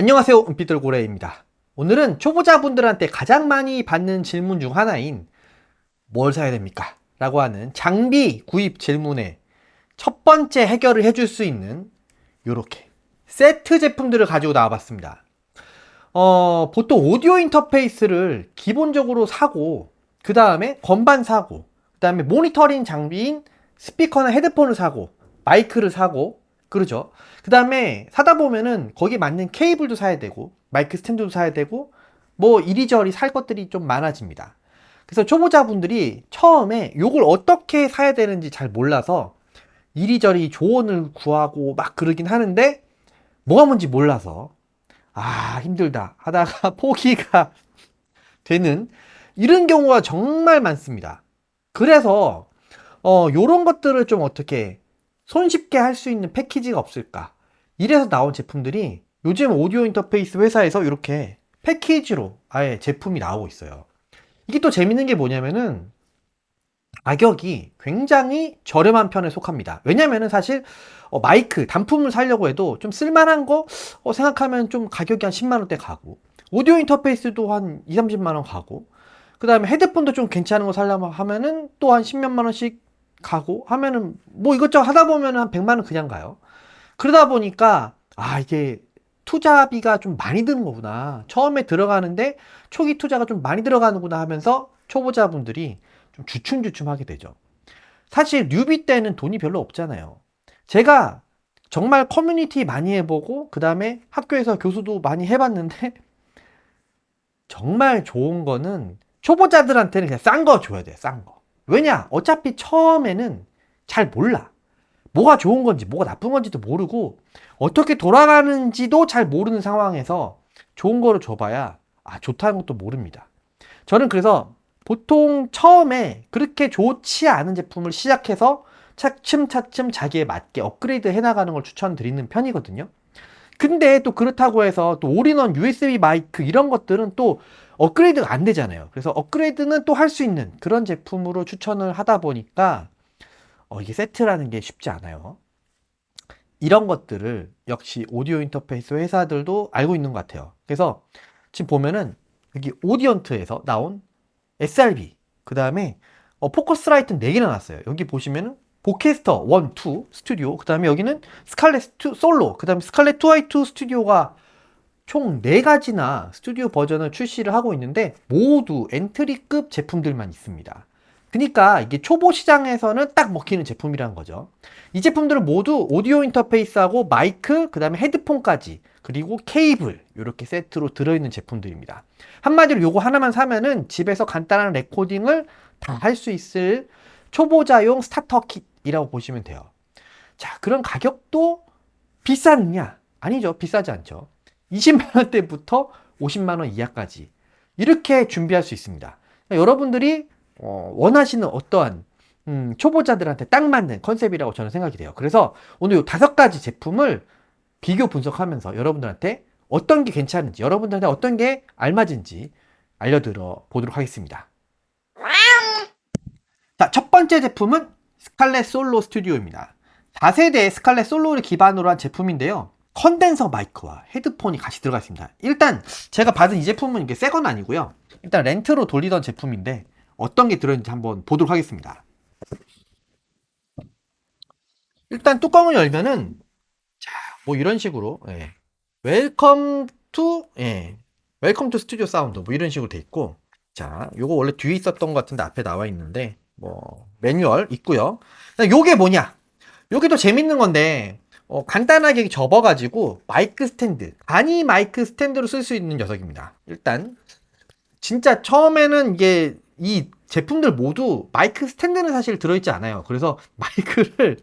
안녕하세요, 은피들고래입니다. 오늘은 초보자분들한테 가장 많이 받는 질문 중 하나인 뭘 사야 됩니까? 라고 하는 장비 구입 질문에 첫 번째 해결을 해줄 수 있는 요렇게 세트 제품들을 가지고 나와봤습니다. 보통 오디오 인터페이스를 기본적으로 사고 그 다음에 건반 사고 그 다음에 모니터링 장비인 스피커나 헤드폰을 사고 마이크를 사고 그러죠. 그 다음에 사다 보면은 거기에 맞는 케이블도 사야 되고 마이크 스탠드도 사야 되고 뭐 이리저리 살 것들이 좀 많아집니다. 그래서 초보자분들이 처음에 요걸 어떻게 사야 되는지 잘 몰라서 이리저리 조언을 구하고 막 그러긴 하는데 뭐가 뭔지 몰라서 힘들다 하다가 포기가 되는 이런 경우가 정말 많습니다. 그래서 요런 것들을 좀 어떻게 손쉽게 할 수 있는 패키지가 없을까? 이래서 나온 제품들이 요즘 오디오 인터페이스 회사에서 이렇게 패키지로 아예 제품이 나오고 있어요. 이게 또 재밌는 게 뭐냐면은 가격이 굉장히 저렴한 편에 속합니다. 왜냐면은 사실 마이크 단품을 사려고 해도 좀 쓸만한 거 생각하면 좀 가격이 한 10만 원대 가고 오디오 인터페이스도 한 2, 30만 원 가고 그 다음에 헤드폰도 좀 괜찮은 거 살려면 하면은 또 한 10몇만 원씩 가고 하면은 뭐 이것저것 하다 보면 한 100만 원 그냥 가요. 그러다 보니까 이게 투자비가 좀 많이 드는 거구나. 처음에 들어가는데 초기 투자가 좀 많이 들어가는구나 하면서 초보자분들이 좀 주춤주춤하게 되죠. 사실 뉴비 때는 돈이 별로 없잖아요. 제가 정말 커뮤니티 많이 해보고 그 다음에 학교에서 교수도 많이 해봤는데 정말 좋은 거는 초보자들한테는 그냥 싼 거 줘야 돼, 싼 거. 왜냐? 어차피 처음에는 잘 몰라. 뭐가 좋은 건지, 뭐가 나쁜 건지도 모르고, 어떻게 돌아가는지도 잘 모르는 상황에서 좋은 거를 줘봐야, 좋다는 것도 모릅니다. 저는 그래서 보통 처음에 그렇게 좋지 않은 제품을 시작해서 차츰차츰 자기에 맞게 업그레이드 해나가는 걸 추천드리는 편이거든요. 근데 또 그렇다고 해서 또 올인원 USB 마이크 이런 것들은 또 업그레이드가 안 되잖아요. 그래서 업그레이드는 또 할 수 있는 그런 제품으로 추천을 하다 보니까 이게 세트라는 게 쉽지 않아요. 이런 것들을 역시 오디오 인터페이스 회사들도 알고 있는 것 같아요. 그래서 지금 보면은 여기 오디언트에서 나온 SRB 그 다음에 포커스라이트는 4개나 나왔어요. 여기 보시면은 보캐스터 1, 2 스튜디오 그 다음에 여기는 스칼렛 솔로 그 다음에 스칼렛 2i2 스튜디오가 총 4가지나 스튜디오 버전을 출시를 하고 있는데 모두 엔트리급 제품들만 있습니다. 그러니까 이게 초보 시장에서는 딱 먹히는 제품이라는 거죠. 이 제품들은 모두 오디오 인터페이스하고 마이크, 그 다음에 헤드폰까지 그리고 케이블 이렇게 세트로 들어있는 제품들입니다. 한마디로 요거 하나만 사면은 집에서 간단한 레코딩을 다 할 수 있을 초보자용 스타터 킷이라고 보시면 돼요. 자, 그런 가격도 비싸느냐? 아니죠. 비싸지 않죠. 20만 원대부터 50만 원 이하까지 이렇게 준비할 수 있습니다. 그러니까 여러분들이 원하시는 어떠한 초보자들한테 딱 맞는 컨셉이라고 저는 생각이 돼요. 그래서 오늘 이 5가지 제품을 비교 분석하면서 여러분들한테 어떤 게 괜찮은지, 여러분들한테 어떤 게 알맞은지 알려드려 보도록 하겠습니다. 자, 첫 번째 제품은 스칼렛 솔로 스튜디오입니다. 4세대 스칼렛 솔로를 기반으로 한 제품인데요. 컨덴서 마이크와 헤드폰이 같이 들어가 있습니다. 일단 제가 받은 이 제품은 이게 새 건 아니고요. 일단 렌트로 돌리던 제품인데 어떤 게 들어있는지 한번 보도록 하겠습니다. 일단 뚜껑을 열면은 뭐 이런 식으로 웰컴 투 웰컴 투 스튜디오 사운드 뭐 이런 식으로 돼 있고 자, 요거 원래 뒤에 있었던 것 같은데 앞에 나와 있는데 뭐 매뉴얼 있고요. 요게 뭐냐? 요게 또 재밌는 건데 간단하게 접어가지고 마이크 스탠드 간이 마이크 스탠드로 쓸 수 있는 녀석입니다. 일단 진짜 처음에는 이게 이 제품들 모두 마이크 스탠드는 사실 들어있지 않아요. 그래서 마이크를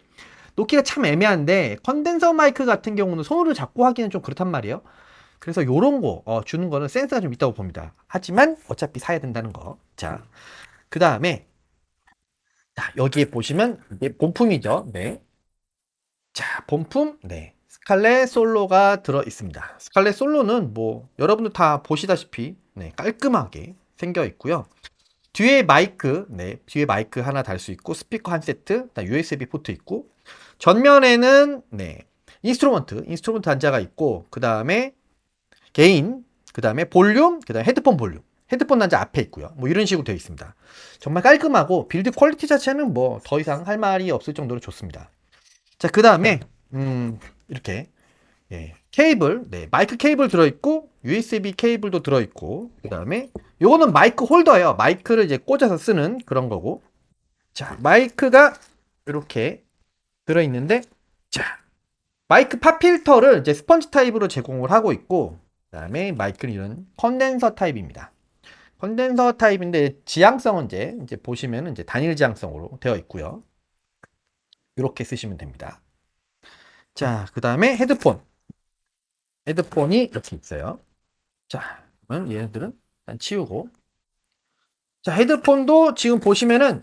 놓기가 참 애매한데 컨덴서 마이크 같은 경우는 손으로 잡고 하기는 좀 그렇단 말이에요. 그래서 요런 거 주는 거는 센스가 좀 있다고 봅니다. 하지만 어차피 사야 된다는 거. 자, 그 다음에 여기에 보시면 이게 본품이죠. 네. 자, 본품. 네. 스칼렛 솔로가 들어 있습니다. 스칼렛 솔로는 뭐 여러분들 다 보시다시피 깔끔하게 생겨 있고요. 뒤에 마이크, 뒤에 마이크 하나 달 수 있고 스피커 한 세트, USB 포트 있고 전면에는 인스트루먼트 단자가 있고 그 다음에 게인, 그 다음에 볼륨, 그 다음에 헤드폰 볼륨. 헤드폰 단자 앞에 있고요. 뭐 이런 식으로 되어 있습니다. 정말 깔끔하고 빌드 퀄리티 자체는 뭐 더 이상 할 말이 없을 정도로 좋습니다. 자, 그 다음에 이렇게 케이블, 마이크 케이블 들어있고 USB 케이블도 들어있고, 그 다음에 요거는 마이크 홀더예요. 마이크를 이제 꽂아서 쓰는 그런 거고. 자, 마이크가 이렇게 들어있는데, 자, 마이크 팝 필터를 이제 스펀지 타입으로 제공을 하고 있고, 그 다음에 마이크는 이런 컨덴서 타입입니다. 컨덴서 타입인데 지향성은 이제 보시면 이제 단일 지향성으로 되어 있고요. 이렇게 쓰시면 됩니다. 자, 그 다음에 헤드폰. 헤드폰이 이렇게 있어요. 자, 그러면 얘네들은 일단 치우고. 자, 헤드폰도 지금 보시면은,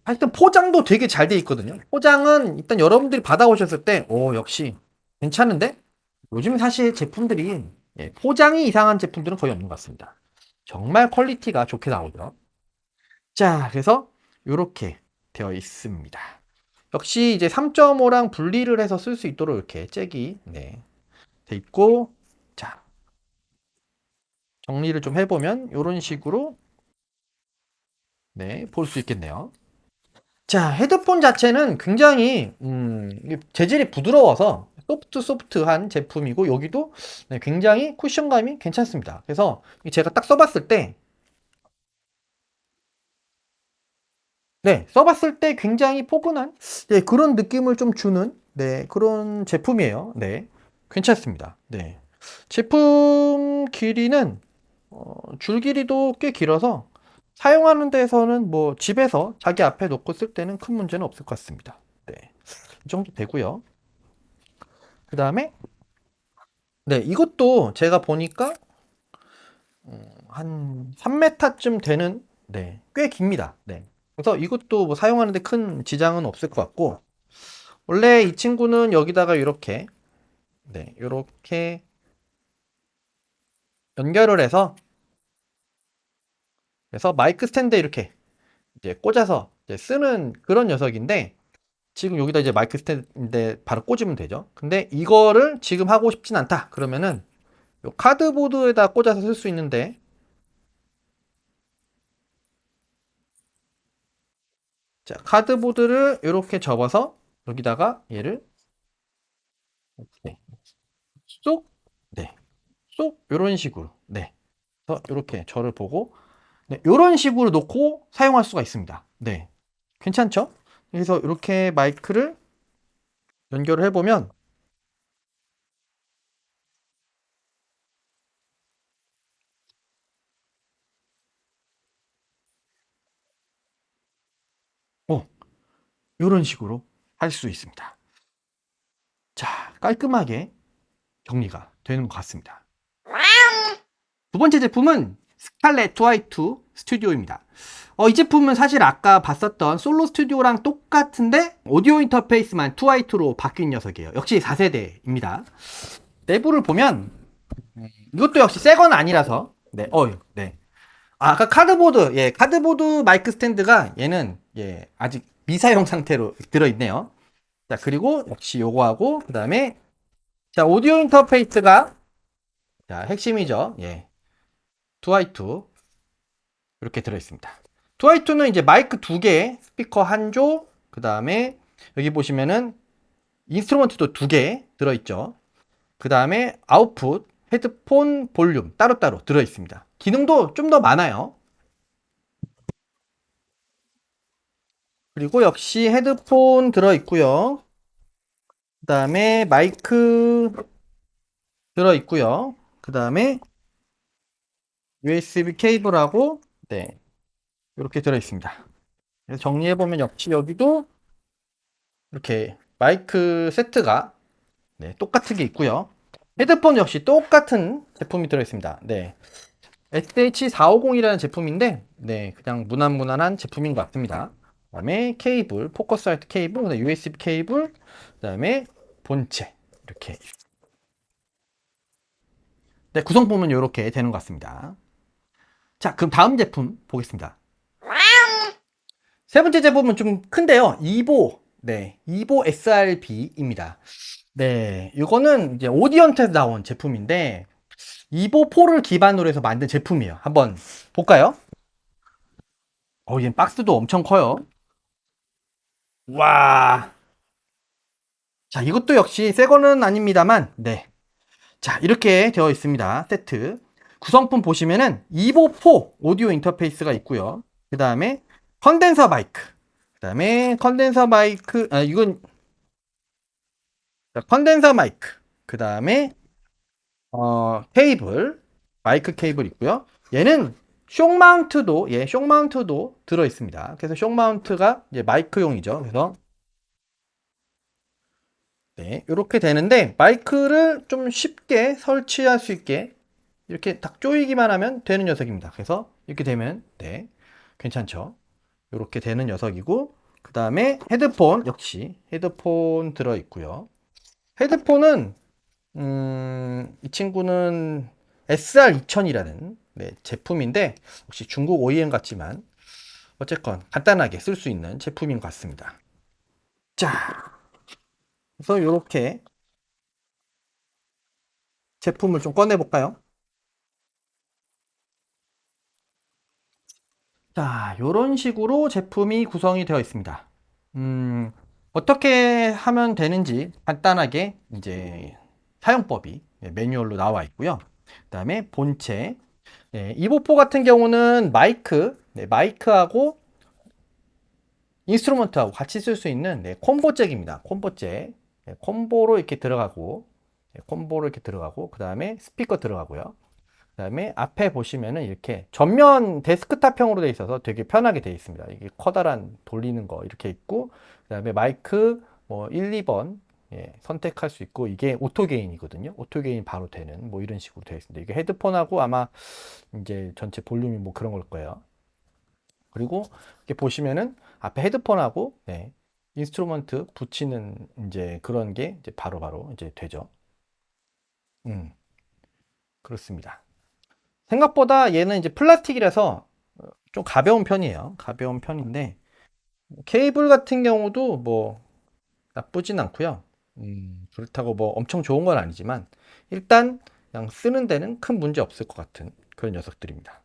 하여튼 포장도 되게 잘 돼 있거든요. 포장은 일단 여러분들이 받아오셨을 때, 역시 괜찮은데? 요즘 사실 제품들이, 포장이 이상한 제품들은 거의 없는 것 같습니다. 정말 퀄리티가 좋게 나오죠. 자, 그래서 이렇게 되어 있습니다. 역시 이제 3.5랑 분리를 해서 쓸 수 있도록 이렇게 잭이, 돼 있고, 자, 정리를 좀 해보면 이런 식으로 볼 수 있겠네요. 자, 헤드폰 자체는 굉장히 이게 재질이 부드러워서 소프트한 제품이고, 여기도 굉장히 쿠션감이 괜찮습니다. 그래서 제가 딱 써봤을 때 써봤을 때 굉장히 포근한 그런 느낌을 좀 주는 그런 제품이에요. 괜찮습니다. 제품 길이는 줄 길이도 꽤 길어서 사용하는 데서는 뭐 집에서 자기 앞에 놓고 쓸 때는 큰 문제는 없을 것 같습니다. 이 정도 되고요. 그 다음에 이것도 제가 보니까 한 3m쯤 되는 꽤 깁니다. 그래서 이것도 뭐 사용하는데 큰 지장은 없을 것 같고, 원래 이 친구는 여기다가 이렇게 이렇게 연결을 해서 그래서 마이크 스탠드에 이렇게 이제 꽂아서 이제 쓰는 그런 녀석인데, 지금 여기다 이제 마이크 스탠드인데 바로 꽂으면 되죠. 근데 이거를 지금 하고 싶진 않다 그러면은 요 카드보드에다 꽂아서 쓸 수 있는데, 자, 카드보드를 이렇게 접어서 여기다가 얘를 쏙, 쏙 이런 식으로 그래서 이렇게 저를 보고 이런 식으로 놓고 사용할 수가 있습니다. 괜찮죠? 그래서 이렇게 마이크를 연결을 해보면 이런 식으로 할 수 있습니다. 자, 깔끔하게 정리가 되는 것 같습니다. 두 번째 제품은 스칼렛 트와이투 스튜디오입니다. 이 제품은 사실 아까 봤었던 솔로 스튜디오랑 똑같은데 오디오 인터페이스만 트와이투로 바뀐 녀석이에요. 역시 4세대입니다. 내부를 보면 이것도 역시 새 건 아니라서 아까 카드보드 마이크 스탠드가 얘는 아직 미사용 상태로 들어있네요. 자, 그리고 역시 요거하고 그 다음에 자, 오디오 인터페이스가 자, 핵심이죠. 트와이투 이렇게 들어있습니다. 트와이투는 이제 마이크 2개, 스피커 1조, 그 다음에 여기 보시면은 인스트루먼트도 2개 들어있죠. 그 다음에 아웃풋, 헤드폰 볼륨 따로따로 들어있습니다. 기능도 좀 더 많아요. 그리고 역시 헤드폰 들어있고요. 그 다음에 마이크 들어있고요. 그 다음에 USB 케이블하고 이렇게 들어있습니다. 그래서 정리해보면 역시 여기도 이렇게 마이크 세트가 똑같은 게 있고요. 헤드폰 역시 똑같은 제품이 들어있습니다. SH450이라는 제품인데 그냥 무난무난한 제품인 것 같습니다. 그 다음에 케이블, 포커스라이트 케이블, USB 케이블, 그 다음에 본체 이렇게 구성품은 이렇게 되는 것 같습니다. 자, 그럼 다음 제품 보겠습니다. 세 번째 제품은 좀 큰데요. 이보 SRB입니다. 이거는 이제 오디언트에서 나온 제품인데 이보4를 기반으로 해서 만든 제품이에요. 한번 볼까요? 얘 박스도 엄청 커요. 와. 자, 이것도 역시 새 거는 아닙니다만, 네. 자, 이렇게 되어 있습니다. 세트. 구성품 보시면은 이보4 오디오 인터페이스가 있고요. 그 다음에 컨덴서 마이크. 그 다음에 컨덴서 마이크, 이건 컨덴서 마이크. 그 다음에 케이블, 마이크 케이블 있고요. 얘는 쇼 마운트도 들어 있습니다. 그래서 쇼 마운트가 이제 마이크용이죠. 그래서 네, 이렇게 되는데 마이크를 좀 쉽게 설치할 수 있게 이렇게 딱 조이기만 하면 되는 녀석입니다. 그래서 이렇게 되면 네, 괜찮죠. 이렇게 되는 녀석이고 그 다음에 헤드폰 역시 헤드폰 들어 있고요. 헤드폰은 이 친구는 SR2000이라는 네, 제품인데 혹시 중국 OEM 같지만 어쨌건 간단하게 쓸 수 있는 제품인 것 같습니다. 자, 그래서 이렇게 제품을 좀 꺼내 볼까요? 자, 이런 식으로 제품이 구성이 되어 있습니다. 음, 어떻게 하면 되는지 간단하게 이제 사용법이 네, 매뉴얼로 나와 있고요. 그 다음에 본체. 네, 이보포 같은 경우는 마이크하고 인스트루먼트하고 같이 쓸 수 있는 네, 콤보 잭입니다. 콤보 잭. 네, 콤보로 이렇게 들어가고, 네, 콤보로 이렇게 들어가고, 그 다음에 스피커 들어가고요. 그 다음에 앞에 보시면은 이렇게 전면 데스크탑형으로 되어 있어서 되게 편하게 되어 있습니다. 이게 커다란 돌리는 거 이렇게 있고, 그 다음에 마이크 뭐 1, 2번 예, 선택할 수 있고, 이게 오토 게인이거든요. 오토 게인 바로 되는 뭐 이런 식으로 되어 있습니다. 이게 헤드폰하고 아마 이제 전체 볼륨이 뭐 그런 걸 거예요. 그리고 이렇게 보시면은 앞에 헤드폰하고 네, 인스트루먼트 붙이는 이제 그런 게 이제 바로바로 이제 되죠. 음, 그렇습니다. 생각보다 얘는 이제 플라스틱이라서 좀 가벼운 편이에요. 가벼운 편인데 케이블 같은 경우도 뭐 나쁘진 않고요. 그렇다고 뭐 엄청 좋은 건 아니지만 일단 그냥 쓰는 데는 큰 문제 없을 것 같은 그런 녀석들입니다.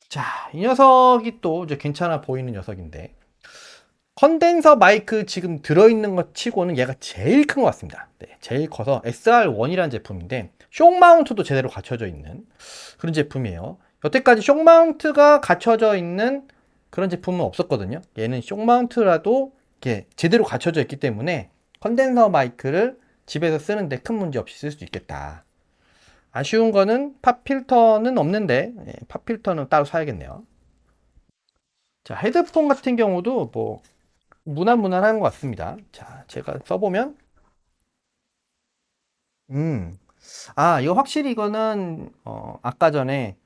자, 이 녀석이 또 이제 괜찮아 보이는 녀석인데 컨덴서 마이크 지금 들어있는 것 치고는 얘가 제일 큰 것 같습니다. 네, 제일 커서 SR1이라는 제품인데 쇼 마운트도 제대로 갖춰져 있는 그런 제품이에요. 여태까지 쇼 마운트가 갖춰져 있는 그런 제품은 없었거든요. 얘는 쇼 마운트라도 이렇게 제대로 갖춰져 있기 때문에 컨덴서 마이크를 집에서 쓰는데 큰 문제 없이 쓸 수 있겠다. 아쉬운 거는 팝 필터는 없는데 팝 필터는 따로 사야겠네요. 자, 헤드폰 같은 경우도 뭐 무난무난한 것 같습니다. 자, 제가 써보면, 음, 이거 확실히 이거는, 아까 전에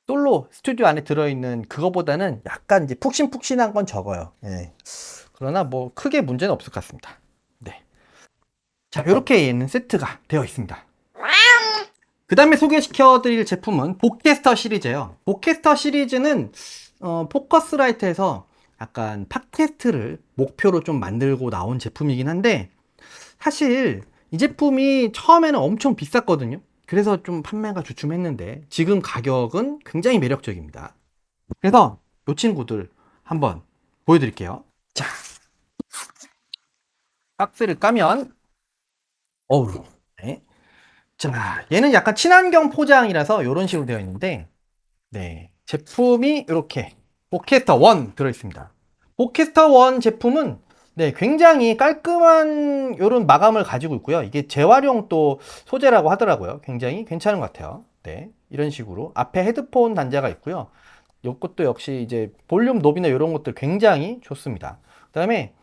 솔로 스튜디오 안에 들어있는 그거보다는 약간 이제 푹신푹신한 건 적어요. 예. 그러나 뭐 크게 문제는 없을 것 같습니다. 네. 자, 이렇게 얘는 세트가 되어 있습니다. 그 다음에 소개시켜 드릴 제품은 보캐스터 시리즈예요. 보캐스터 시리즈는 포커스라이트에서 약간 팟캐스트를 목표로 좀 만들고 나온 제품이긴 한데 사실 이 제품이 처음에는 엄청 비쌌거든요. 그래서 좀 판매가 주춤했는데 지금 가격은 굉장히 매력적입니다. 그래서 이 친구들 한번 보여드릴게요. 자, 박스를 까면 어우, 네. 자, 얘는 약간 친환경 포장이라서 이런 식으로 되어 있는데 네, 제품이 이렇게 보캐스터 1 들어있습니다. 보캐스터 1 제품은 네, 굉장히 깔끔한 이런 마감을 가지고 있고요. 이게 재활용 또 소재라고 하더라고요. 굉장히 괜찮은 것 같아요. 네, 이런 식으로 앞에 헤드폰 단자가 있고요. 이것도 역시 이제 볼륨 노브나 이런 것들 굉장히 좋습니다. 그다음에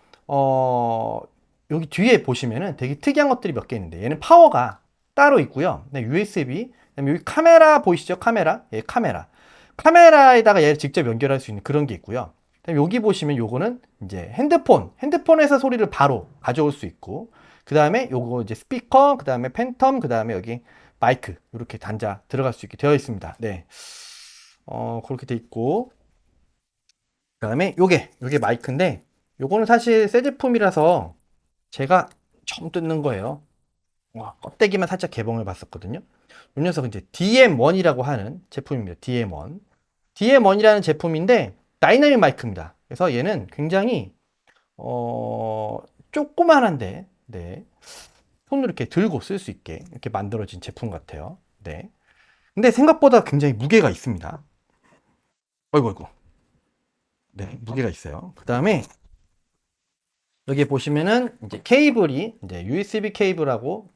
여기 뒤에 보시면은 되게 특이한 것들이 몇 개 있는데 얘는 파워가 따로 있고요. 네, USB. 그다음에 여기 카메라 보이시죠? 카메라. 예, 카메라. 카메라에다가 얘를 직접 연결할 수 있는 그런 게 있고요. 그다음에 여기 보시면 요거는 이제 핸드폰에서 소리를 바로 가져올 수 있고, 그 다음에 요거 이제 스피커, 그 다음에 팬텀, 그 다음에 여기 마이크 이렇게 단자 들어갈 수 있게 되어 있습니다. 네, 그렇게 돼 있고, 그 다음에 요게 마이크인데, 요거는 사실 새 제품이라서 제가 처음 뜯는 거예요. 와, 껍데기만 살짝 개봉을 봤었거든요. 이 녀석은 이제 DM1이라고 하는 제품입니다. DM1. DM1이라는 제품인데 다이나믹 마이크입니다. 그래서 얘는 굉장히 조그만한데 네. 손으로 이렇게 들고 쓸 수 있게 이렇게 만들어진 제품 같아요. 네. 근데 생각보다 굉장히 무게가 있습니다. 어이구, 어이구. 네, 무게가 있어요. 그 다음에 여기 보시면은 이제 케이블이 이제 USB 케이블하고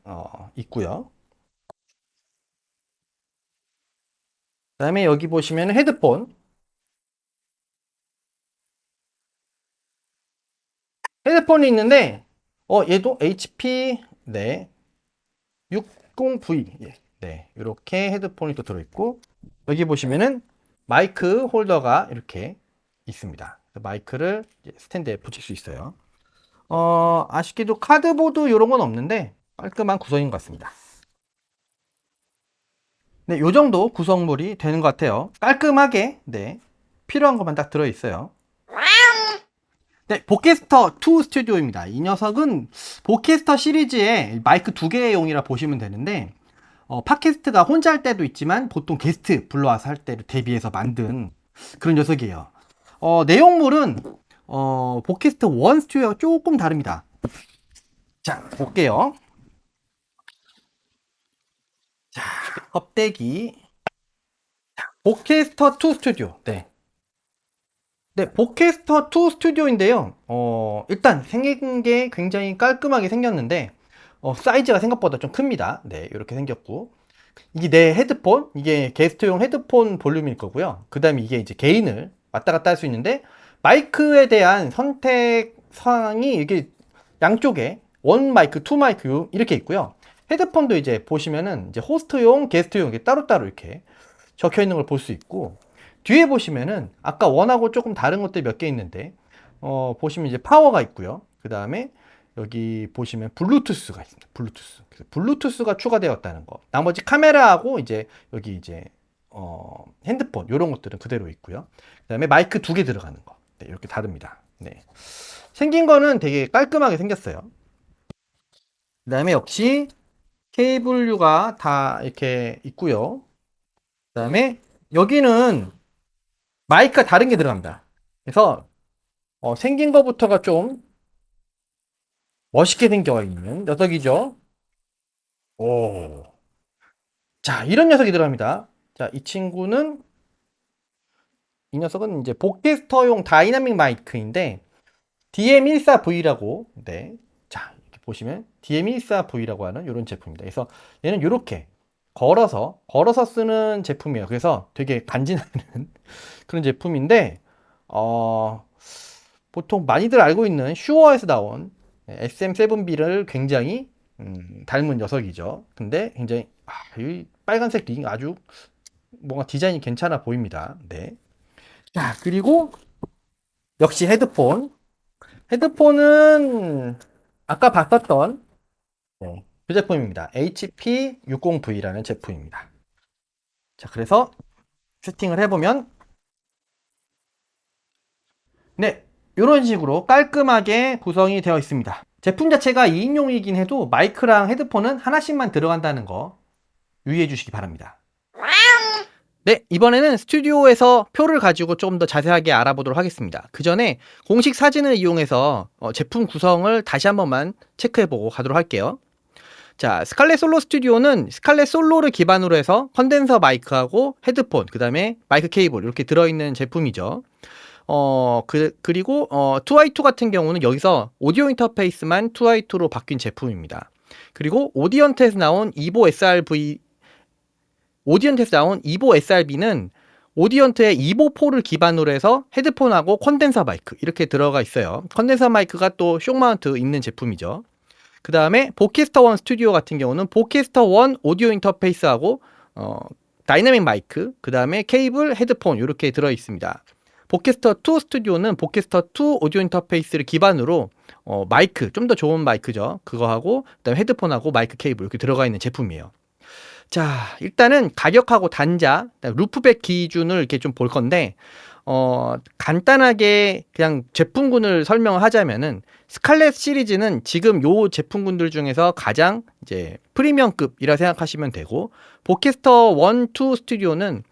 있고요. 그 다음에 여기 보시면 헤드폰이 있는데 얘도 HP 네 60V 네 이렇게 헤드폰이 또 들어있고 여기 보시면은 마이크 홀더가 이렇게 있습니다. 마이크를 스탠드에 붙일 수 있어요. 아쉽게도 카드보드 이런 건 없는데 깔끔한 구성인 것 같습니다. 네, 요 정도 구성물이 되는 것 같아요. 깔끔하게 네 필요한 것만 딱 들어 있어요. 네, 보캐스터 2 스튜디오입니다. 이 녀석은 보캐스터 시리즈의 마이크 두 개용이라 보시면 되는데 팟캐스트가 혼자 할 때도 있지만 보통 게스트 불러와서 할 때를 대비해서 만든 그런 녀석이에요. 내용물은 보캐스터 1 스튜디오가 조금 다릅니다. 자, 볼게요. 자, 껍데기. 보캐스터 2 스튜디오. 네. 네, 보캐스터 2 스튜디오인데요. 일단 생긴 게 굉장히 깔끔하게 생겼는데 사이즈가 생각보다 좀 큽니다. 네, 이렇게 생겼고 이게 내 헤드폰, 이게 게스트용 헤드폰 볼륨일 거고요. 그 다음에 이게 이제 게인을 왔다 갔다 할 수 있는데 마이크에 대한 선택 사항이 이게 양쪽에 원 마이크, 투 마이크 이렇게 있고요. 헤드폰도 이제 보시면은 이제 호스트용, 게스트용 이렇게 따로따로 이렇게 적혀 있는 걸 볼 수 있고 뒤에 보시면은 아까 원하고 조금 다른 것들이 몇 개 있는데 보시면 이제 파워가 있고요. 그 다음에 여기 보시면 블루투스가 있습니다. 블루투스. 그래서 블루투스가 추가되었다는 거. 나머지 카메라하고 이제 여기 이제 핸드폰 이런 것들은 그대로 있고요. 그다음에 마이크 두 개 들어가는 거. 네, 이렇게 다릅니다. 네. 생긴 거는 되게 깔끔하게 생겼어요. 그다음에 역시 케이블류가 다 이렇게 있고요. 그다음에 여기는 마이크가 다른 게 들어갑니다. 그래서 생긴 거부터가 좀 멋있게 생겨 있는 녀석이죠. 오. 자, 이런 녀석이 들어갑니다. 자, 이 녀석은 이제 보캐스터용 다이나믹 마이크인데 DM14V라고 네. 자, 이렇게 보시면 DM14V라고 하는 이런 제품입니다. 그래서 얘는 이렇게 걸어서 쓰는 제품이에요. 그래서 되게 간지나는 그런 제품인데 보통 많이들 알고 있는 슈어에서 나온 SM7B를 굉장히 닮은 녀석이죠. 근데 굉장히 이 빨간색 링 아주 뭔가 디자인이 괜찮아 보입니다. 네. 자, 그리고 역시 헤드폰은 아까 봤었던 네, 그 제품입니다. HP60V라는 제품입니다. 자, 그래서 세팅을 해보면 네, 이런 식으로 깔끔하게 구성이 되어 있습니다. 제품 자체가 2인용이긴 해도 마이크랑 헤드폰은 하나씩만 들어간다는 거 유의해 주시기 바랍니다. 네, 이번에는 스튜디오에서 표를 가지고 조금 더 자세하게 알아보도록 하겠습니다. 그 전에 공식 사진을 이용해서 제품 구성을 다시 한 번만 체크해보고 가도록 할게요. 자, 스칼렛 솔로 스튜디오는 스칼렛 솔로를 기반으로 해서 컨덴서 마이크하고 헤드폰, 그 다음에 마이크 케이블 이렇게 들어있는 제품이죠. 그리고 2i2 같은 경우는 여기서 오디오 인터페이스만 2i2로 바뀐 제품입니다. 그리고 오디언트에서 나온 이보 SRB는 오디언트의 이보4를 기반으로 해서 헤드폰하고 컨덴서 마이크 이렇게 들어가 있어요. 컨덴서 마이크가 또 쇼 마운트 있는 제품이죠. 그 다음에 보캐스터 1 스튜디오 같은 경우는 보캐스터 1 오디오 인터페이스하고 다이나믹 마이크, 그 다음에 케이블, 헤드폰 이렇게 들어 있습니다. 보캐스터 2 스튜디오는 보캐스터 2 오디오 인터페이스를 기반으로 마이크, 좀 더 좋은 마이크죠. 그거 하고 그다음에 헤드폰하고 마이크 케이블 이렇게 들어가 있는 제품이에요. 자, 일단은 가격하고 단자, 루프백 기준을 이렇게 좀 볼 건데 간단하게 그냥 제품군을 설명을 하자면은 스칼렛 시리즈는 지금 요 제품군들 중에서 가장 이제 프리미엄급이라 생각하시면 되고, 보캐스터 1, 2 스튜디오는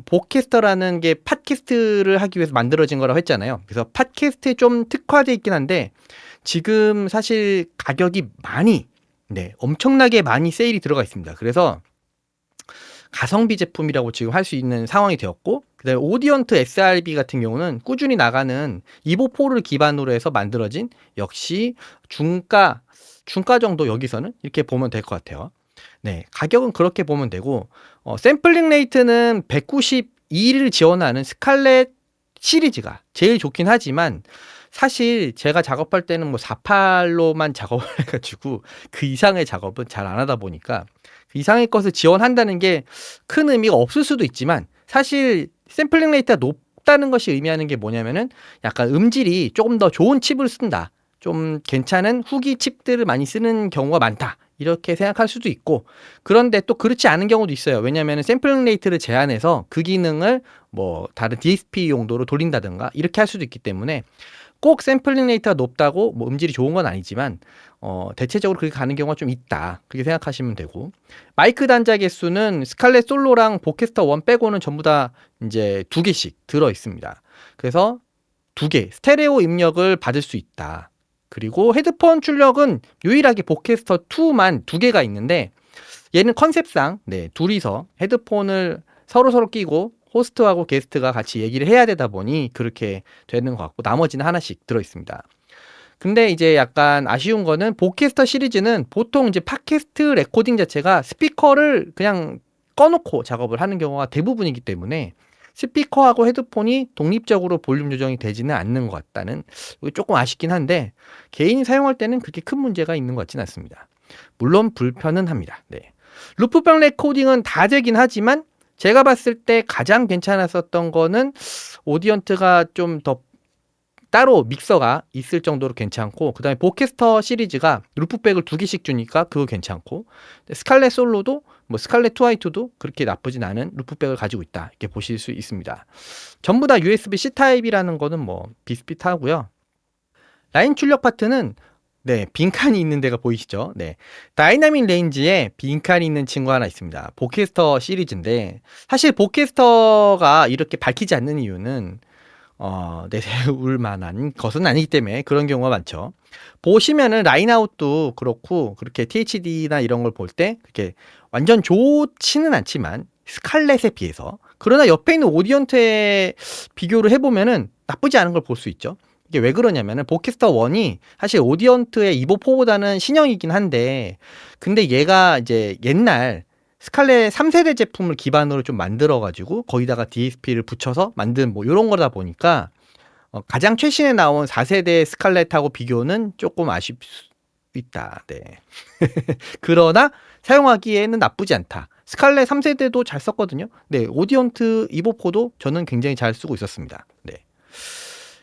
보캐스터라는 게 팟캐스트를 하기 위해서 만들어진 거라고 했잖아요. 그래서 팟캐스트에 좀 특화되어 있긴 한데 지금 사실 가격이 많이, 엄청나게 많이 세일이 들어가 있습니다. 그래서 가성비 제품이라고 지금 할 수 있는 상황이 되었고, 그다음에 오디언트 SRB 같은 경우는 꾸준히 나가는 이보4를 기반으로 해서 만들어진 역시 중가 정도 여기서는 이렇게 보면 될 것 같아요. 네, 가격은 그렇게 보면 되고, 샘플링 레이트는 192를 지원하는 스칼렛 시리즈가 제일 좋긴 하지만 사실 제가 작업할 때는 뭐 48로만 작업을 해가지고 그 이상의 작업은 잘 안 하다 보니까 그 이상의 것을 지원한다는 게 큰 의미가 없을 수도 있지만, 사실 샘플링 레이트가 높다는 것이 의미하는 게 뭐냐면은 약간 음질이 조금 더 좋은 칩을 쓴다, 좀 괜찮은 후기 칩들을 많이 쓰는 경우가 많다, 이렇게 생각할 수도 있고, 그런데 또 그렇지 않은 경우도 있어요. 왜냐하면 샘플링 레이트를 제한해서 그 기능을 뭐 다른 DSP 용도로 돌린다든가 이렇게 할 수도 있기 때문에 꼭 샘플링 레이트가 높다고 뭐 음질이 좋은 건 아니지만 대체적으로 그렇게 가는 경우가 좀 있다, 그렇게 생각하시면 되고, 마이크 단자 개수는 스칼렛 솔로랑 보캐스터 1 빼고는 전부 다 이제 2개씩 들어 있습니다. 그래서 2개 스테레오 입력을 받을 수 있다. 그리고 헤드폰 출력은 유일하게 보캐스터 2만 2개가 있는데, 얘는 컨셉상 둘이서 헤드폰을 서로 끼고 호스트하고 게스트가 같이 얘기를 해야 되다 보니 그렇게 되는 것 같고, 나머지는 하나씩 들어 있습니다. 근데 이제 약간 아쉬운 거는 보캐스터 시리즈는 보통 이제 팟캐스트 레코딩 자체가 스피커를 그냥 꺼놓고 작업을 하는 경우가 대부분이기 때문에 스피커하고 헤드폰이 독립적으로 볼륨 조정이 되지는 않는 것 같다는, 이게 조금 아쉽긴 한데 개인이 사용할 때는 그렇게 큰 문제가 있는 것 같지는 않습니다. 물론 불편은 합니다. 루프백 레코딩은 다 되긴 하지만 제가 봤을 때 가장 괜찮았었던 거는 오디언트가 좀 더 따로 믹서가 있을 정도로 괜찮고, 그 다음에 보캐스터 시리즈가 루프백을 2개씩 주니까 그거 괜찮고, 스칼렛 솔로도 뭐 스칼렛 2i2도 그렇게 나쁘진 않은 루프백을 가지고 있다, 이렇게 보실 수 있습니다. 전부 다 USB-C 타입이라는 거는 뭐 비슷비슷하고요. 라인 출력 파트는 빈칸이 있는 데가 보이시죠? 다이나믹 레인지에 빈칸이 있는 친구 하나 있습니다. 보캐스터 시리즈인데, 사실 보캐스터가 이렇게 밝히지 않는 이유는 내세울 만한 것은 아니기 때문에 그런 경우가 많죠. 보시면은 라인아웃도 그렇고 그렇게 THD나 이런 걸 볼 때 그렇게 완전 좋지는 않지만 스칼렛에 비해서, 그러나 옆에 있는 오디언트에 비교를 해보면은 나쁘지 않은 걸 볼 수 있죠. 이게 왜 그러냐면은 보캐스터 1이 사실 오디언트의 이보4보다는 신형이긴 한데, 근데 얘가 이제 옛날 스칼렛 3세대 제품을 기반으로 좀 만들어가지고 거기다가 DSP를 붙여서 만든 뭐 이런 거다 보니까 가장 최신에 나온 4세대 스칼렛하고 비교는 조금 아쉽 수 있다. 그러나 사용하기에는 나쁘지 않다. 스칼렛 3세대도 잘 썼거든요. 오디언트 이보4도 저는 굉장히 잘 쓰고 있었습니다.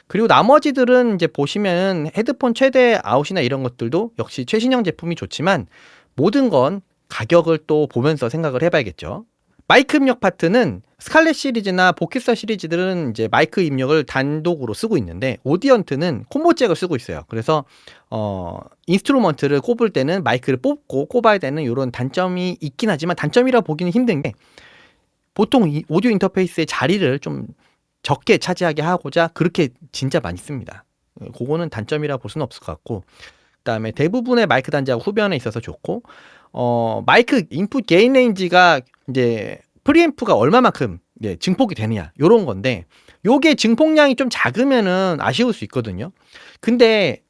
그리고 나머지들은 이제 보시면 헤드폰 최대 아웃이나 이런 것들도 역시 최신형 제품이 좋지만, 모든 건 가격을 또 보면서 생각을 해봐야겠죠. 마이크 입력 파트는 스칼렛 시리즈나 보캐스터 시리즈들은 이제 마이크 입력을 단독으로 쓰고 있는데, 오디언트는 콤보 잭을 쓰고 있어요. 그래서 인스트루먼트를 꼽을 때는 마이크를 뽑고 꼽아야 되는 이런 단점이 있긴 하지만, 단점이라 보기는 힘든 게 보통 이 오디오 인터페이스의 자리를 좀 적게 차지하게 하고자 그렇게 진짜 많이 씁니다. 그거는 단점이라 볼 수는 없을 것 같고, 그다음에 대부분의 마이크 단자가 후변에 있어서 좋고, 마이크 인풋 게인 레인지가 이제 프리앰프가 얼마만큼 증폭이 되느냐, 요런 건데, 요게 증폭량이 좀 작으면은 아쉬울 수 있거든요. 근데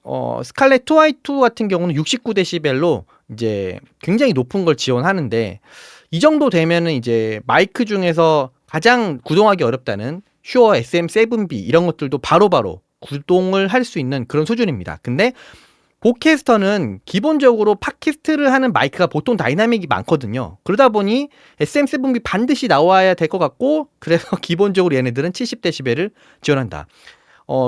스칼렛 2i2 같은 경우는 69dB로 이제 굉장히 높은 걸 지원하는데, 이 정도 되면은 이제 마이크 중에서 가장 구동하기 어렵다는 슈어 SM7B 이런 것들도 바로바로 구동을 할 수 있는 그런 수준입니다. 근데 보캐스터는 기본적으로 팟캐스트를 하는 마이크가 보통 다이나믹이 많거든요. 그러다 보니 SM7B 반드시 나와야 될 것 같고, 그래서 기본적으로 얘네들은 70dB를 지원한다.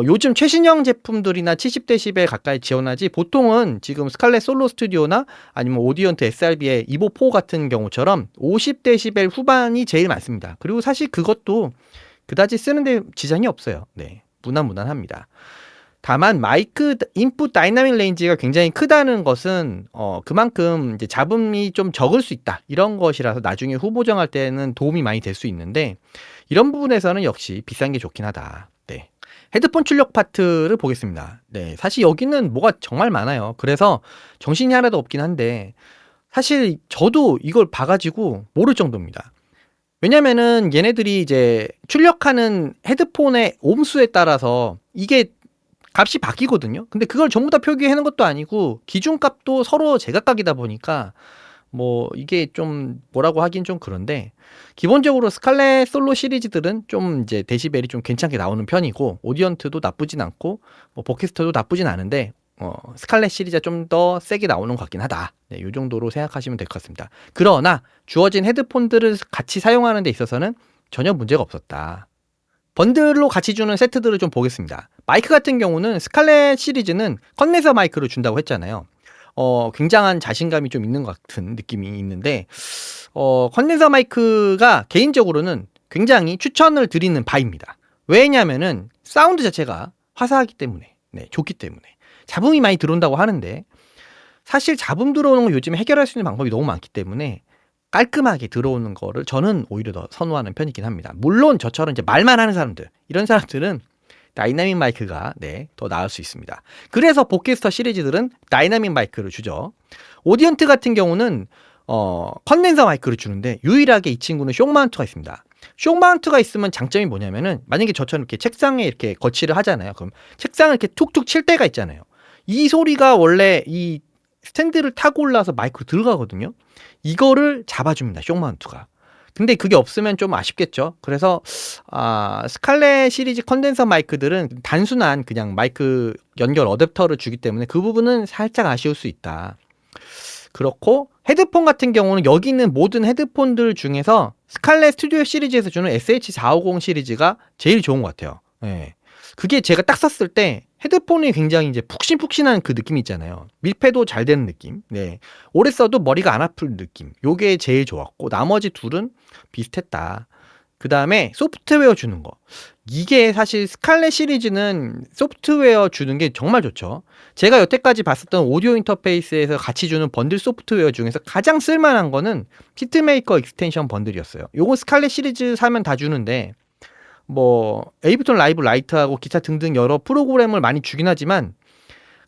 요즘 최신형 제품들이나 70dB 가까이 지원하지, 보통은 지금 스칼렛 솔로 스튜디오나 아니면 오디언트 SRB의 이보4 같은 경우처럼 50dB 후반이 제일 많습니다. 그리고 사실 그것도 그다지 쓰는데 지장이 없어요. 네, 무난합니다. 다만 마이크 인풋 다이나믹 레인지가 굉장히 크다는 것은 그만큼 이제 잡음이 좀 적을 수 있다 이런 것이라서 나중에 후보 정할 때는 도움이 많이 될 수 있는데 이런 부분에서는 역시 비싼 게 좋긴 하다. 네. 헤드폰 출력 파트를 보겠습니다. 네, 사실 여기는 뭐가 정말 많아요. 그래서 정신이 하나도 없긴 한데 사실 저도 이걸 봐가지고 모를 정도입니다. 왜냐면은 얘네들이 이제 출력하는 헤드폰의 옴수에 따라서 이게 값이 바뀌거든요. 근데 그걸 전부 다 표기해 놓은 것도 아니고 기준값도 서로 제각각이다 보니까 뭐 이게 좀 뭐라고 하긴 좀 그런데 기본적으로 스칼렛 솔로 시리즈들은 좀 이제 데시벨이 좀 괜찮게 나오는 편이고 오디언트도 나쁘진 않고 뭐 보캐스터도 나쁘진 않은데 스칼렛 시리즈가 좀 더 세게 나오는 것 같긴 하다. 네, 이 정도로 생각하시면 될 것 같습니다. 그러나 주어진 헤드폰들을 같이 사용하는 데 있어서는 전혀 문제가 없었다. 번들로 같이 주는 세트들을 좀 보겠습니다. 마이크 같은 경우는 스칼렛 시리즈는 컨덴서 마이크를 준다고 했잖아요. 굉장한 자신감이 좀 있는 것 같은 느낌이 있는데 컨덴서 마이크가 개인적으로는 굉장히 추천을 드리는 바입니다. 왜냐면은 사운드 자체가 화사하기 때문에, 네, 좋기 때문에 잡음이 많이 들어온다고 하는데 사실 잡음 들어오는 거 요즘에 해결할 수 있는 방법이 너무 많기 때문에 깔끔하게 들어오는 거를 저는 오히려 더 선호하는 편이긴 합니다. 물론 저처럼 이제 말만 하는 사람들, 이런 사람들은 다이나믹 마이크가 더 나을 수 있습니다. 그래서 보캐스터 시리즈들은 다이나믹 마이크를 주죠. 오디언트 같은 경우는 컨덴서 마이크를 주는데 유일하게 이 친구는 쇼 마운트가 있습니다. 쇼 마운트가 있으면 장점이 뭐냐면은 만약에 저처럼 이렇게 책상에 이렇게 거치를 하잖아요. 그럼 책상을 이렇게 툭툭 칠 때가 있잖아요. 이 소리가 원래 이 스탠드를 타고 올라와서 마이크로 들어가거든요. 이거를 잡아줍니다. 쇼 마운트가. 근데 그게 없으면 좀 아쉽겠죠. 그래서 스칼렛 시리즈 컨덴서 마이크들은 단순한 그냥 마이크 연결 어댑터를 주기 때문에 그 부분은 살짝 아쉬울 수 있다. 그렇고 헤드폰 같은 경우는 여기 있는 모든 헤드폰들 중에서 스칼렛 스튜디오 시리즈에서 주는 SH450 시리즈가 제일 좋은 것 같아요. 네. 그게 제가 딱 썼을 때 헤드폰이 굉장히 이제 푹신푹신한 그 느낌이 있잖아요. 밀폐도 잘 되는 느낌. 네. 오래 써도 머리가 안 아플 느낌. 요게 제일 좋았고 나머지 둘은 비슷했다. 그 다음에 소프트웨어 주는 거. 이게 사실 스칼렛 시리즈는 소프트웨어 주는 게 정말 좋죠. 제가 여태까지 봤었던 오디오 인터페이스에서 같이 주는 번들 소프트웨어 중에서 가장 쓸만한 거는 히트메이커 익스텐션 번들이었어요. 요거 스칼렛 시리즈 사면 다 주는데 뭐 에이브톤 라이브 라이트하고 기타 등등 여러 프로그램을 많이 주긴 하지만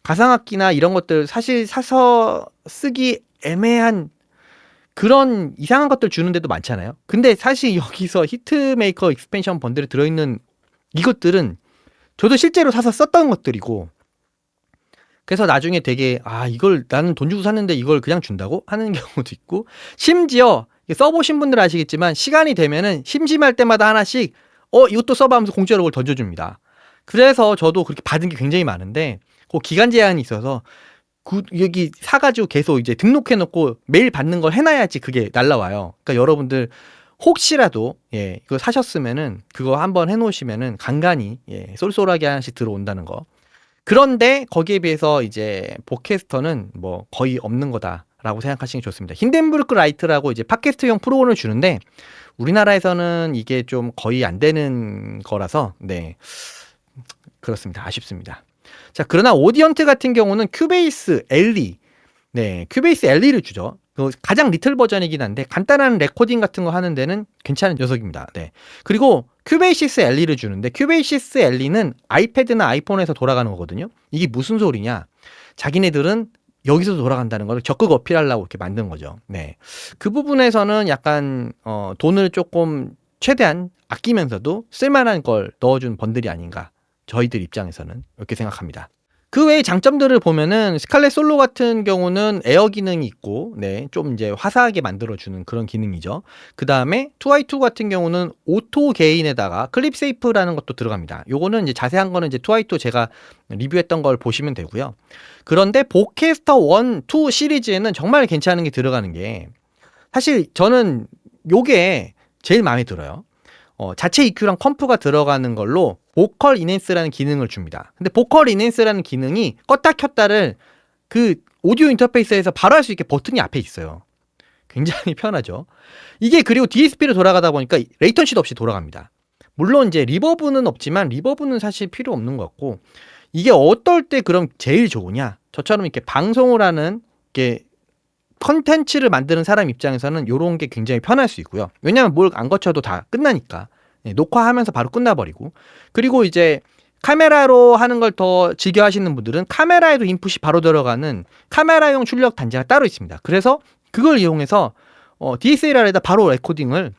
가상악기나 이런 것들 사실 사서 쓰기 애매한 그런 이상한 것들 주는 데도 많잖아요. 근데 사실 여기서 히트메이커 익스펜션 번들에 들어있는 이것들은 저도 실제로 사서 썼던 것들이고 그래서 나중에 되게 이걸 나는 돈 주고 샀는데 이걸 그냥 준다고 하는 경우도 있고 심지어 써보신 분들 아시겠지만 시간이 되면은 심심할 때마다 하나씩 이것도 써봐 하면서 공짜로 그걸 던져줍니다. 그래서 저도 그렇게 받은 게 굉장히 많은데 그 기간 제한이 있어서 여기 사가지고 계속 이제 등록해놓고 매일 받는 걸 해놔야지 그게 날라와요. 그러니까 여러분들 혹시라도 이거 사셨으면은 그거 한번 해놓으시면은 간간히 쏠쏠하게 하나씩 들어온다는 거. 그런데 거기에 비해서 이제 보캐스터는 뭐 거의 없는 거다라고 생각하시는 게 좋습니다. 힌덴부르크 라이트라고 이제 팟캐스트용 프로그램을 주는데 우리나라에서는 이게 좀 거의 안 되는 거라서 그렇습니다. 아쉽습니다. 자, 그러나 오디언트 같은 경우는 큐베이스 LE, 큐베이스 LE를 주죠. 가장 리틀 버전이긴 한데 간단한 레코딩 같은 거 하는 데는 괜찮은 녀석입니다. 그리고 큐베이시스 LE를 주는데 큐베이시스 LE는 아이패드나 아이폰에서 돌아가는 거거든요. 이게 무슨 소리냐? 자기네들은 여기서 돌아간다는 걸 적극 어필하려고 이렇게 만든 거죠. 그 부분에서는 약간 돈을 조금 최대한 아끼면서도 쓸만한 걸 넣어준 번들이 아닌가. 저희들 입장에서는 이렇게 생각합니다. 그 외의 장점들을 보면은 스칼렛 솔로 같은 경우는 에어 기능이 있고 좀 이제 화사하게 만들어주는 그런 기능이죠. 그 다음에 2i2 같은 경우는 오토 게인에다가 클립 세이프라는 것도 들어갑니다. 요거는 이제 자세한 거는 이제 2i2 제가 리뷰했던 걸 보시면 되고요. 그런데 보캐스터 1, 2 시리즈에는 정말 괜찮은 게 들어가는 게 사실 저는 요게 제일 마음에 들어요. 자체 EQ랑 컴프가 들어가는 걸로 보컬 인핸스라는 기능을 줍니다. 근데 보컬 인핸스라는 기능이 껐다 켰다를 그 오디오 인터페이스에서 바로 할 수 있게 버튼이 앞에 있어요. 굉장히 편하죠. 이게 그리고 DSP로 돌아가다 보니까 레이턴시도 없이 돌아갑니다. 물론 이제 리버브는 없지만 리버브는 사실 필요 없는 것 같고, 이게 어떨 때 그럼 제일 좋으냐? 저처럼 이렇게 방송을 하는 게 컨텐츠를 만드는 사람 입장에서는 이런 게 굉장히 편할 수 있고요. 왜냐하면 뭘 안 거쳐도 다 끝나니까. 녹화하면서 바로 끝나버리고. 그리고 이제 카메라로 하는 걸 더 즐겨 하시는 분들은 카메라에도 인풋이 바로 들어가는 카메라용 출력 단자가 따로 있습니다. 그래서 그걸 이용해서 DSLR에다 바로 레코딩을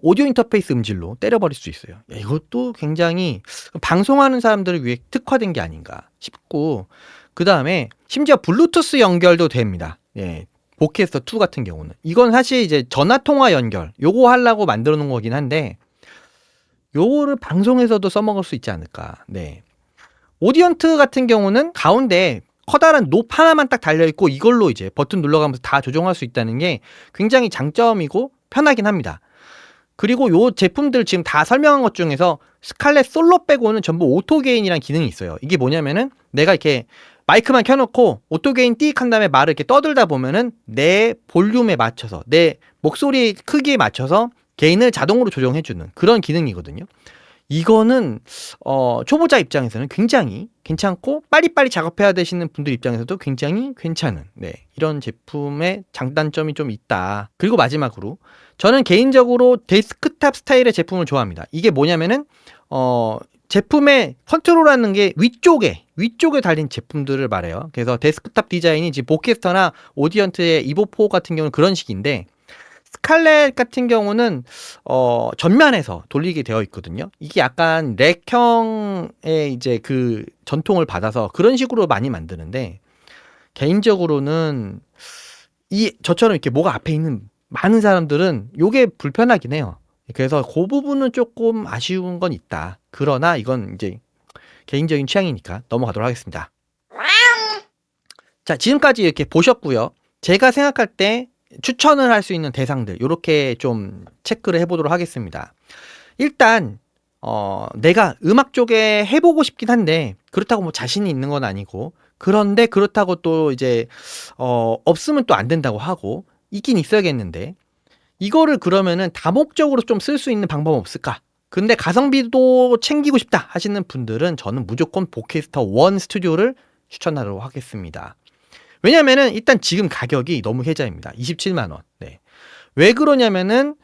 오디오 인터페이스 음질로 때려버릴 수 있어요. 야, 이것도 굉장히 방송하는 사람들을 위해 특화된 게 아닌가 싶고, 그 다음에 심지어 블루투스 연결도 됩니다. 예, 보캐스터 2 같은 경우는 이건 사실 이제 전화 통화 연결 요거 하려고 만들어 놓은 거긴 한데, 요거를 방송에서도 써먹을 수 있지 않을까. 네. 오디언트 같은 경우는 가운데 커다란 높 하나만 딱 달려있고 이걸로 이제 버튼 눌러가면서 다 조정할 수 있다는 게 굉장히 장점이고 편하긴 합니다. 그리고 요 제품들 지금 다 설명한 것 중에서 스칼렛 솔로 빼고는 전부 오토 게인이라는 기능이 있어요. 이게 뭐냐면은 내가 이렇게 마이크만 켜놓고 오토 게인 띠익 한 다음에 말을 이렇게 떠들다 보면은 내 볼륨에 맞춰서 내 목소리 크기에 맞춰서 게인을 자동으로 조정해주는 그런 기능이거든요. 이거는 초보자 입장에서는 굉장히 괜찮고 빨리빨리 작업해야 되시는 분들 입장에서도 굉장히 괜찮은 이런 제품의 장단점이 좀 있다. 그리고 마지막으로 저는 개인적으로 데스크탑 스타일의 제품을 좋아합니다. 이게 뭐냐면은 제품의 컨트롤하는 게 위쪽에 달린 제품들을 말해요. 그래서 데스크탑 디자인이 지금 보캐스터나 오디언트의 이보4 같은 경우는 그런 식인데, 스칼렛 같은 경우는 전면에서 돌리게 되어 있거든요. 이게 약간 렉형의 이제 그 전통을 받아서 그런 식으로 많이 만드는데, 개인적으로는 저처럼 이렇게 뭐가 앞에 있는 많은 사람들은 요게 불편하긴 해요. 그래서 그 부분은 조금 아쉬운 건 있다. 그러나 이건 이제 개인적인 취향이니까 넘어가도록 하겠습니다. 자, 지금까지 이렇게 보셨고요. 제가 생각할 때 추천을 할 수 있는 대상들 요렇게 좀 체크를 해보도록 하겠습니다. 일단 내가 음악 쪽에 해보고 싶긴 한데 그렇다고 뭐 자신이 있는 건 아니고, 그런데 그렇다고 또 이제 없으면 또 안 된다고 하고 있긴 있어야겠는데, 이거를 그러면은 다목적으로 좀 쓸 수 있는 방법 없을까? 근데 가성비도 챙기고 싶다 하시는 분들은 저는 무조건 보캐스터 1 스튜디오를 추천하도록 하겠습니다. 왜냐면은 일단 지금 가격이 너무 혜자입니다. 27만 원. 네. 왜 그러냐면은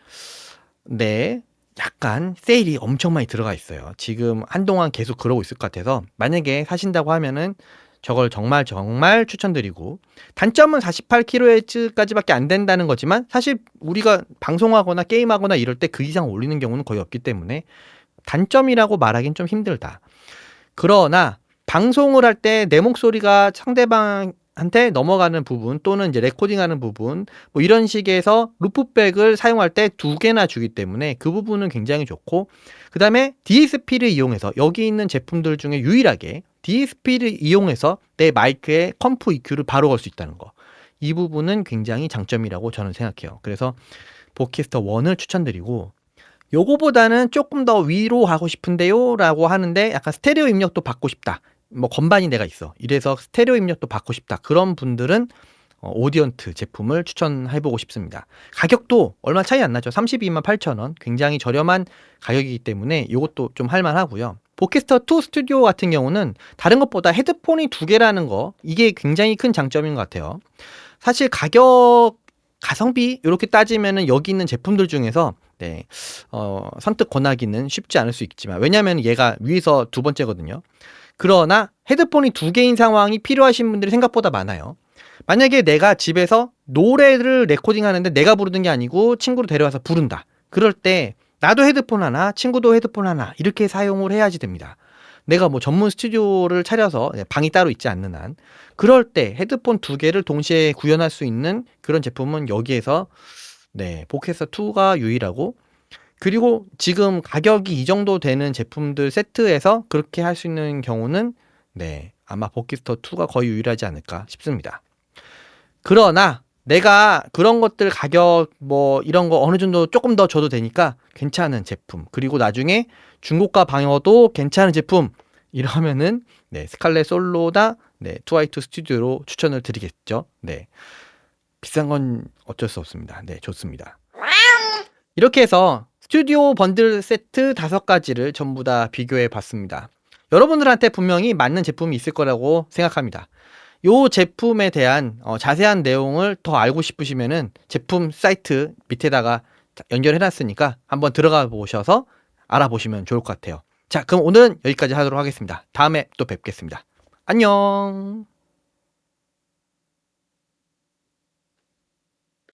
약간 세일이 엄청 많이 들어가 있어요. 지금 한동안 계속 그러고 있을 것 같아서 만약에 사신다고 하면은 저걸 정말 추천드리고, 단점은 48kHz까지밖에 안 된다는 거지만 사실 우리가 방송하거나 게임하거나 이럴 때 그 이상 올리는 경우는 거의 없기 때문에 단점이라고 말하긴 좀 힘들다. 그러나 방송을 할 때 내 목소리가 상대방한테 넘어가는 부분 또는 이제 레코딩하는 부분 뭐 이런 식에서 루프백을 사용할 때 2개나 주기 때문에 그 부분은 굉장히 좋고, 그 다음에 DSP를 이용해서 여기 있는 제품들 중에 유일하게 DSP를 이용해서 내 마이크에 컴프 EQ를 바로 걸 수 있다는 거, 이 부분은 굉장히 장점이라고 저는 생각해요. 그래서 보캐스터 1을 추천드리고, 요거보다는 조금 더 위로 하고 싶은데요 라고 하는데 약간 스테레오 입력도 받고 싶다, 뭐 건반이 내가 있어 이래서 스테레오 입력도 받고 싶다, 그런 분들은 오디언트 제품을 추천해보고 싶습니다. 가격도 얼마 차이 안 나죠. 32만 8천 원, 굉장히 저렴한 가격이기 때문에 이것도 좀 할만하고요. 보캐스터 2 스튜디오 같은 경우는 다른 것보다 헤드폰이 2개라는 거, 이게 굉장히 큰 장점인 것 같아요. 사실 가성비 이렇게 따지면은 여기 있는 제품들 중에서 선택 권하기는 쉽지 않을 수 있지만, 왜냐하면 얘가 위에서 2번째거든요. 그러나 헤드폰이 2개인 상황이 필요하신 분들이 생각보다 많아요. 만약에 내가 집에서 노래를 레코딩하는데 내가 부르는 게 아니고 친구를 데려와서 부른다. 그럴 때 나도 헤드폰 하나, 친구도 헤드폰 하나 이렇게 사용을 해야지 됩니다. 내가 뭐 전문 스튜디오를 차려서 방이 따로 있지 않는 한, 그럴 때 헤드폰 2개를 동시에 구현할 수 있는 그런 제품은 여기에서 보캐스터 2가 유일하고, 그리고 지금 가격이 이 정도 되는 제품들 세트에서 그렇게 할 수 있는 경우는 아마 보캐스터 2가 거의 유일하지 않을까 싶습니다. 그러나 내가 그런 것들 가격 뭐 이런 거 어느 정도 조금 더 줘도 되니까 괜찮은 제품, 그리고 나중에 중고가 방어도 괜찮은 제품 이러면은 스칼렛 솔로나 2i2 스튜디오로 추천을 드리겠죠. 비싼 건 어쩔 수 없습니다. 좋습니다. 이렇게 해서 스튜디오 번들 세트 5가지를 전부 다 비교해 봤습니다. 여러분들한테 분명히 맞는 제품이 있을 거라고 생각합니다. 이 제품에 대한 자세한 내용을 더 알고 싶으시면은 제품 사이트 밑에다가 연결해 놨으니까 한번 들어가 보셔서 알아보시면 좋을 것 같아요. 자, 그럼 오늘은 여기까지 하도록 하겠습니다. 다음에 또 뵙겠습니다. 안녕.